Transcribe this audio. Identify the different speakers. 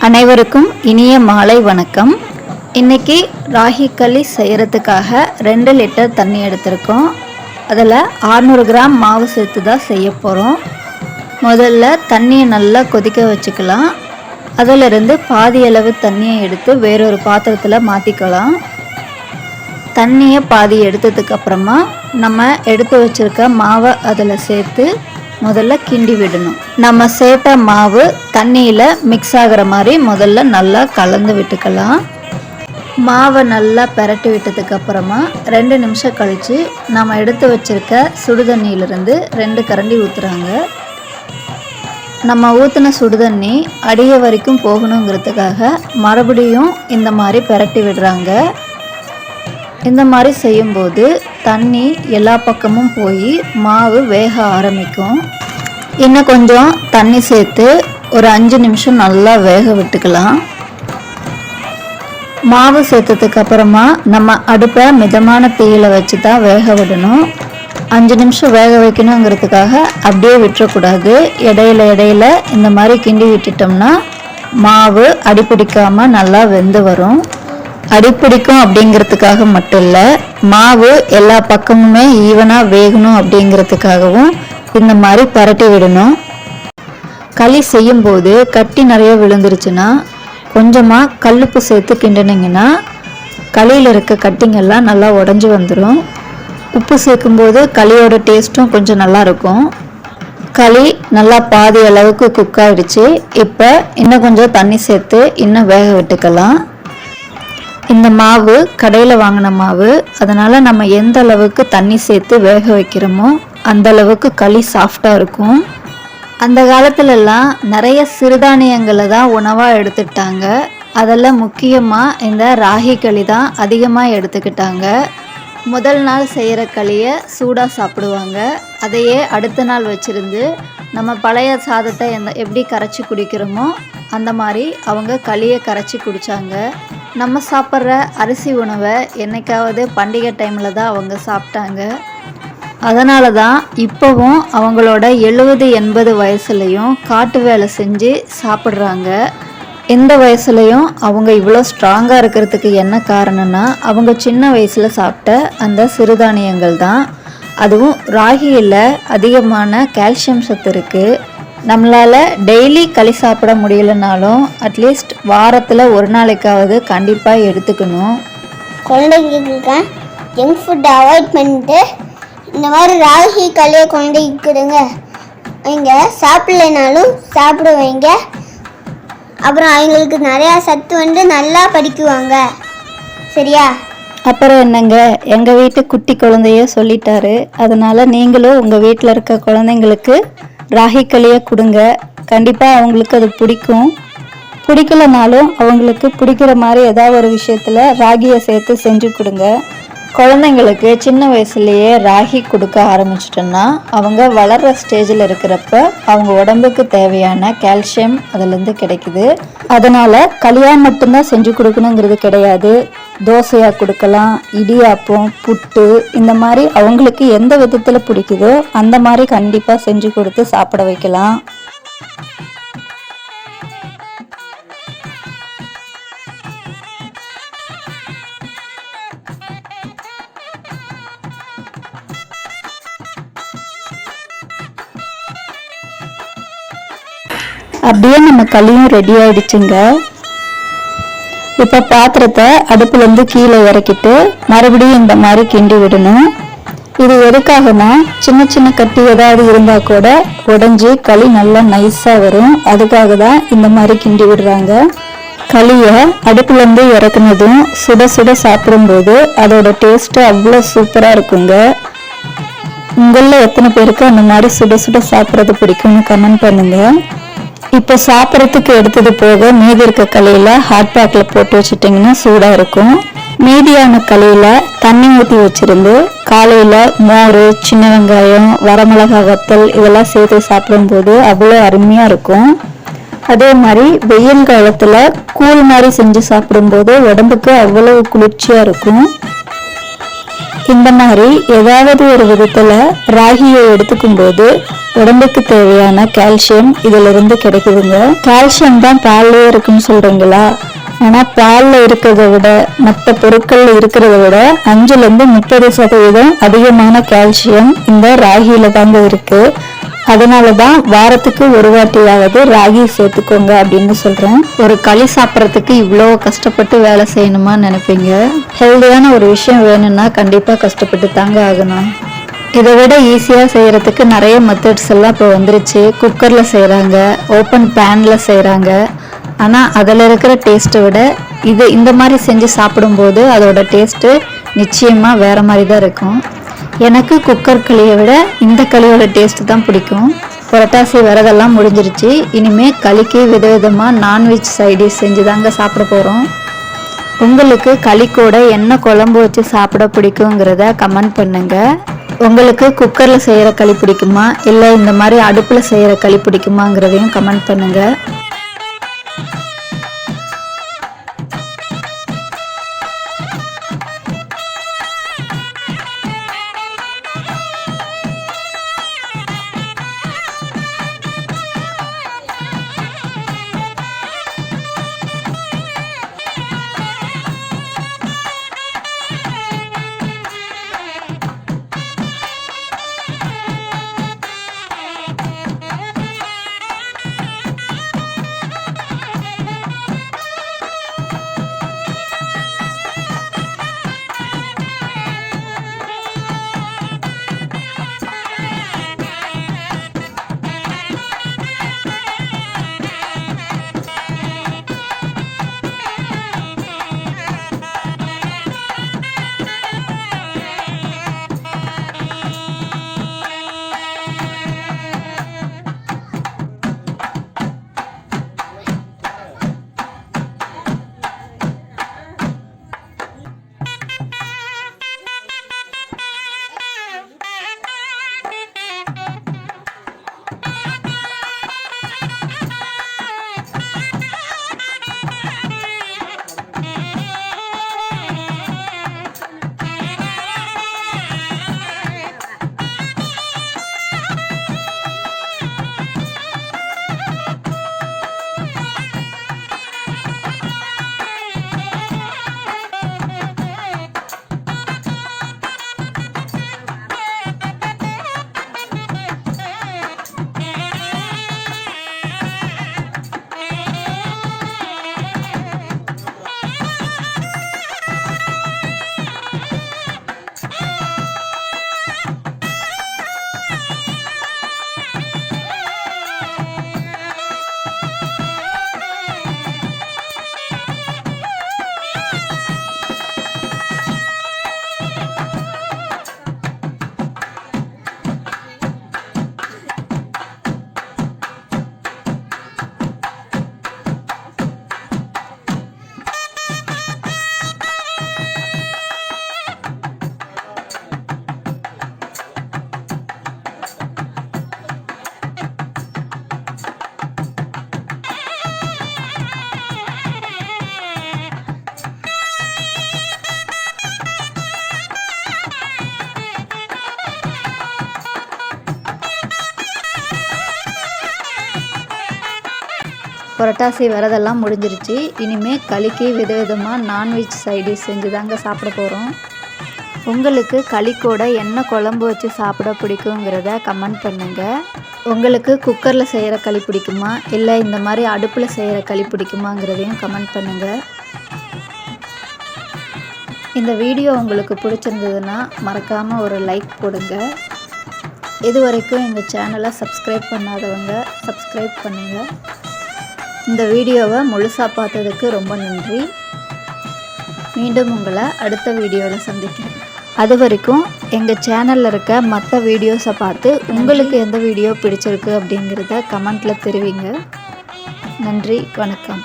Speaker 1: அனைவருக்கும் இனிய மாலை வணக்கம். இன்றைக்கி ராகி களி செய்கிறதுக்காக 2 லிட்டர் தண்ணி எடுத்திருக்கோம். அதில் 600 கிராம் மாவு சேர்த்து தான் செய்ய போகிறோம். முதல்ல தண்ணியை நல்லா கொதிக்க வச்சுக்கலாம். அதிலிருந்து பாதி அளவு தண்ணியை எடுத்து வேறொரு பாத்திரத்தில் மாற்றிக்கலாம். தண்ணியை பாதி எடுத்ததுக்கப்புறமா நம்ம எடுத்து வச்சுருக்க மாவை அதில் சேர்த்து முதல்ல கிண்டி விடணும். நம்ம சேர்த்த மாவு தண்ணியில் மிக்ஸ் ஆகிற மாதிரி முதல்ல நல்லா கலந்து விட்டுக்கலாம். மாவை நல்லா பெரட்டி விட்டதுக்கப்புறமா 2 நிமிஷம் கழித்து நம்ம எடுத்து வச்சுருக்க சுடுதண்ணியிலிருந்து 2 கரண்டி ஊற்றுறாங்க. நம்ம ஊற்றின சுடுதண்ணி அடிய வரைக்கும் போகணுங்கிறதுக்காக மறுபடியும் இந்த மாதிரி பெரட்டி விடுறாங்க. இந்த மாதிரி செய்யும்போது தண்ணி எல்லா பக்கமும் போய் மாவு வேக ஆரம்பிக்கும். இன்னும் கொஞ்சம் தண்ணி சேர்த்து ஒரு 5 நிமிஷம் நல்லா வேக விட்டுக்கலாம். மாவு சேர்த்ததுக்கு அப்புறமா நம்ம அடுப்பை மிதமான தீயில வச்சு தான் வேக விடணும். 5 நிமிஷம் வேக வைக்கணுங்கிறதுக்காக அப்படியே விட்டுறக்கூடாது. இடையில இந்த மாதிரி கிண்டி விட்டுட்டோம்னா மாவு அடிப்பிடிக்காம நல்லா வெந்து வரும். அடிப்பிடிக்கும் அப்படிங்கிறதுக்காக மட்டும் இல்லை, மாவு எல்லா பக்கமுமே ஈவனாக வேகணும் அப்படிங்கிறதுக்காகவும் இந்த மாதிரி பரட்டி விடணும். களி செய்யும்போது கட்டி நிறைய விழுந்துருச்சுன்னா கொஞ்சமாக கல்லுப்பு சேர்த்து கிண்டினீங்கன்னா களியில் இருக்க கட்டிங்கெல்லாம் நல்லா உடஞ்சி வந்துடும். உப்பு சேர்க்கும்போது களியோட டேஸ்ட்டும் கொஞ்சம் நல்லா இருக்கும். களி நல்லா பாதி அளவுக்கு குக் ஆகிடுச்சு. இப்போ இன்னும் கொஞ்சம் தண்ணி சேர்த்து இன்னும் வேக விட்டுக்கலாம். இந்த மாவு கடையில் வாங்கின மாவு, அதனால் நம்ம எந்த அளவுக்கு தண்ணி சேர்த்து வேக வைக்கிறோமோ அந்த அளவுக்கு களி சாஃப்டாக இருக்கும். அந்த காலத்துலலாம் நிறைய சிறுதானியங்களை தான் உணவாக எடுத்துக்கிட்டாங்க. அதெல்லாம் முக்கியமாக இந்த ராகி களி தான் அதிகமாக எடுத்துக்கிட்டாங்க. முதல் நாள் செய்கிற களியை சூடாக சாப்பிடுவாங்க. அதையே அடுத்த நாள் வச்சுருந்து நம்ம பழைய சாதத்தை எப்படி கரைச்சி குடிக்கிறோமோ அந்த மாதிரி அவங்க களியை கரைச்சி குடித்தாங்க. நம்ம சாப்பிட்ற அரிசி உணவை என்னைக்காவது பண்டிகை டைமில் தான் அவங்க சாப்பிட்டாங்க. அதனால தான் இப்போவும் அவங்களோட 70-80 வயசுலேயும் காட்டு வேலை செஞ்சு சாப்பிட்றாங்க. இந்த வயசுலேயும் அவங்க இவ்வளோ ஸ்ட்ராங்காக இருக்கிறதுக்கு என்ன காரணம்னா அவங்க சின்ன வயசில் சாப்பிட்ட அந்த சிறுதானியங்கள் தான். அதுவும் ராகியில் அதிகமான கால்சியம் சத்து இருக்குது. நம்மளால் டெய்லி களி சாப்பிட முடியலனாலும் அட்லீஸ்ட் வாரத்தில் ஒரு நாளைக்காவது கண்டிப்பாக எடுத்துக்கணும்.
Speaker 2: குழந்தைங்களுக்கு ஜங்க் ஃபுட் அவாய்ட் பண்ணிட்டு இந்த மாதிரி ராகி களியை குழந்தைக்கு கொடுங்க. இங்கே சாப்பிடலைனாலும் சாப்பிட வைங்க. அப்புறம் அவங்களுக்கு நிறையா சத்து நல்லா படிக்குவாங்க. சரியா?
Speaker 1: அப்புறம் என்னங்க, எங்கள் வீட்டு குட்டி குழந்தைய சொல்லிட்டாரு. அதனால் நீங்களும் உங்கள் வீட்டில் இருக்க குழந்தைங்களுக்கு ராகி களியை கொடுங்க. கண்டிப்பாக அவங்களுக்கு அது பிடிக்கும். பிடிக்கலனாலும் அவங்களுக்கு பிடிக்கிற மாதிரி ஏதாவது ஒரு விஷயத்தில் ராகியை சேர்த்து செஞ்சு கொடுங்க. குழந்தைங்களுக்கு சின்ன வயசுலேயே ராகி கொடுக்க ஆரம்பிச்சிட்டோன்னா அவங்க வளர்கிற ஸ்டேஜில் இருக்கிறப்ப அவங்க உடம்புக்கு தேவையான கால்சியம் அதுலேருந்து கிடைக்குது. அதனால் களியாக மட்டும்தான் செஞ்சு கொடுக்கணுங்கிறது கிடையாது. தோசையாக கொடுக்கலாம், இடியாப்பம், புட்டு, இந்த மாதிரி அவங்களுக்கு எந்த விதத்தில் பிடிக்குதோ அந்த மாதிரி கண்டிப்பாக செஞ்சு கொடுத்து சாப்பிட வைக்கலாம். அப்படியே நம்ம களியும் ரெடி ஆயிடுச்சுங்க. இப்போ பாத்திரத்தை அடுப்புலேருந்து கீழே இறக்கிட்டு மறுபடியும் இந்த மாதிரி கிண்டி விடணும். இது எதுக்காகனா சின்ன சின்ன கட்டி ஏதாவது இருந்தால் கூட உடஞ்சி களி நல்லா நைஸாக வரும். அதுக்காக தான் இந்த மாதிரி கிண்டி விடுறாங்க. களியை அடுப்புலேருந்து இறக்குனதும் சுட சுட சாப்பிடும்போது அதோட டேஸ்ட்டு அவ்வளோ சூப்பராக இருக்குங்க. உங்களில் எத்தனை பேருக்கு அந்த மாதிரி சுட சுட சாப்பிட்றது பிடிக்கும்னு கமெண்ட் பண்ணுங்கள். இப்போ சாப்பிட்றதுக்கு எடுத்தது போக மீதி இருக்க களியில் ஹாட் பேக்கில் போட்டு வச்சுட்டிங்கன்னா சூடாக இருக்கும். மீதியான களியில் தண்ணி ஊற்றி வச்சுருந்து காலையில் மோர், சின்ன வெங்காயம், வரமிளகாய் வத்தல் இதெல்லாம் சேர்த்து சாப்பிடும்போது அவ்வளோ அருமையாக இருக்கும். அதே மாதிரி வெயில் காலத்தில் கூழ் மாதிரி செஞ்சு சாப்பிடும்போது உடம்புக்கு அவ்வளோ குளிர்ச்சியாக இருக்கும். இந்த மாதிரி ஏதாவது ஒரு விதத்துல ராகியை எடுத்துக்கும் போது உடம்புக்கு தேவையான கால்சியம் இதுல இருந்து கிடைக்குதுங்க. கால்சியம் தான் பால்லே இருக்குன்னு சொல்றீங்களா? ஆனா பால்ல இருக்கிறத விட மற்ற பொருட்கள்ல இருக்கிறத விட 5-30% அதிகமான கால்சியம் இந்த ராகியில தாங்க இருக்கு. அதனாலதான் வாரத்துக்கு ஒரு வாட்டியாவது ராகி சேர்த்துக்கோங்க அப்படின்னு சொல்றேன். ஒரு களி சாப்பிட்றதுக்கு இவ்வளோ கஷ்டப்பட்டு வேலை செய்யணுமா நினைப்பீங்க. ஹெல்தியான ஒரு விஷயம் வேணும்னா கண்டிப்பா கஷ்டப்பட்டு தாங்க ஆகணும். இதை விட ஈஸியாக செய்கிறதுக்கு நிறைய மெத்தட்ஸ் எல்லாம் இப்போ வந்துருச்சு. குக்கரில் செய்கிறாங்க, ஓப்பன் பேனில் செய்கிறாங்க. ஆனால் அதில் இருக்கிற டேஸ்ட்டை விட இந்த மாதிரி செஞ்சு சாப்பிடும்போது அதோட டேஸ்ட்டு நிச்சயமாக வேறு மாதிரி தான் இருக்கும். எனக்கு குக்கர் களியை விட இந்த களியோட டேஸ்ட்டு தான் பிடிக்கும். புரட்டாசி விரதெல்லாம் முடிஞ்சிருச்சு. இனிமேல் களிக்கு விதவிதமாக நான்வெஜ் சைடிஷ் செஞ்சு தாங்க சாப்பிட போகிறோம். உங்களுக்கு களி கூட என்ன குழம்பு வச்சு சாப்பிட பிடிக்குங்கிறத கமெண்ட் பண்ணுங்கள். உங்களுக்கு குக்கரில் செய்கிற களி பிடிக்குமா இல்லை இந்த மாதிரி அடுப்பில் செய்கிற களி பிடிக்குமாங்கிறதையும் கமெண்ட் பண்ணுங்கள்.
Speaker 3: புரட்டாசி விரதெல்லாம் முடிஞ்சிருச்சு. இனிமேல் களிக்கு விதவிதமாக நான்வெஜ் சைடிஷ் செஞ்சு தாங்க சாப்பிட போகிறோம். உங்களுக்கு களி கூட என்ன குழம்பு வச்சு சாப்பிட பிடிக்குங்கிறத கமெண்ட் பண்ணுங்கள். உங்களுக்கு குக்கரில் செய்கிற களி பிடிக்குமா இல்லை இந்த மாதிரி அடுப்பில் செய்கிற களி பிடிக்குமாங்கிறதையும் கமெண்ட் பண்ணுங்கள். இந்த வீடியோ உங்களுக்கு பிடிச்சிருந்ததுன்னா மறக்காமல் ஒரு லைக் போடுங்க. இது வரைக்கும் எங்கள் சேனலை சப்ஸ்கிரைப் பண்ணாதவங்க சப்ஸ்கிரைப் பண்ணுங்கள். இந்த வீடியோவை முழுசாக பார்த்ததுக்கு ரொம்ப நன்றி. மீண்டும் உங்களை அடுத்த வீடியோவில் சந்திக்கிறேன். அது வரைக்கும் எங்கள் சேனலில் இருக்க மற்ற வீடியோஸை பார்த்து உங்களுக்கு எந்த வீடியோ பிடிச்சிருக்கு அப்படிங்கிறத கமெண்ட்டில் தெரிவிங்க. நன்றி, வணக்கம்.